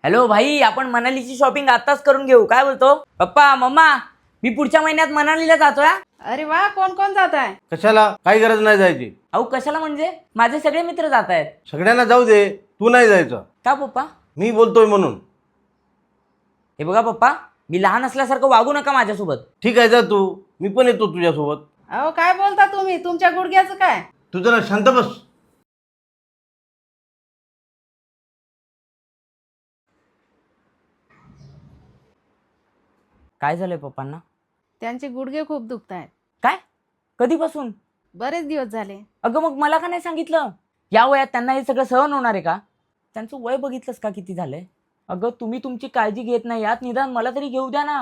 Hello भाई, आपण मनालीची shopping आताच करून घेऊ, काय बोलतो? पप्पा मम्मा, मी पुढच्या महिन्यात मनालीला जातोय. अरे वा, कोण कोण जात आहे? कशाला? काही गरज नाही जायची. अहो कशाला म्हणजे? माझे सगळे मित्र जात आहेत. सगळ्यांना जाऊ दे, तू नाही जायचं. का पप्पा? मी बोलतोय म्हणून. हे बघा पप्पा, मी लहान असल्यासारखं वागू नका माझ्यासोबत. ठीक आहे, जा तू, मी पण येतो तुझ्यासोबत. अहो काय बोलता तुम्ही? तुमच्या गुडघ्याचं काय? तू जरा शांत बस. काय झालंय पप्पांना? त्यांचे गुडघे खूप दुखत आहेत. काय? कधीपासून? बरेच दिवस झाले. अगं मग मला का नाही सांगितलं? या वयात त्यांना हे सगळं सहन होणार आहे का? त्यांचं वय बघितलंस का किती झालंय? अगं तुम्ही तुमची काळजी घेत नाही, यात निदान मला तरी घेऊ द्या ना.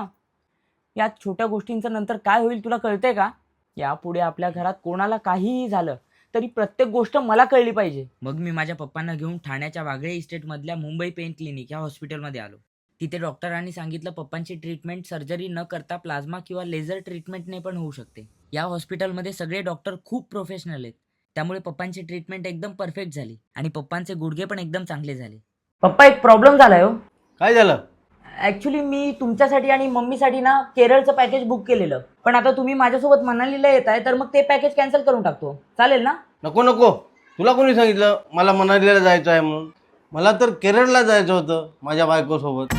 यात छोट्या गोष्टींचं नंतर काय होईल तुला कळतंय का? यापुढे आपल्या घरात कोणाला काहीही झालं तरी प्रत्येक गोष्ट मला कळली पाहिजे. मग मी माझ्या पप्पांना घेऊन ठाण्याच्या वागळे इस्टेटमधल्या मुंबई पेन क्लिनिक या हॉस्पिटलमध्ये आलो. तिथे डॉक्टरांनी सांगितलं पप्पांची ट्रीटमेंट सर्जरी न करता प्लाझ्मा किंवा लेझर ट्रीटमेंटने पण होऊ शकते. या हॉस्पिटलमध्ये सगळे डॉक्टर खूप प्रोफेशनल आहेत, त्यामुळे पप्पांची ट्रीटमेंट एकदम परफेक्ट झाली आणि पप्पांचे गुडघे पण एकदम चांगले झाले. पप्पा, एक प्रॉब्लेम झालाय हो. काय झालं? ॲक्च्युली मी तुमच्यासाठी आणि मम्मीसाठी ना केरळचं पॅकेज बुक केलेलं, पण आता तुम्ही माझ्यासोबत मनालीला येत आहे तर मग ते पॅकेज कॅन्सल करून टाकतो, चालेल ना? नको नको, तुला कोणी सांगितलं मला मनालीला जायचं आहे म्हणून? मला तर केरळला जायचं होतं माझ्या बायकोसोबत.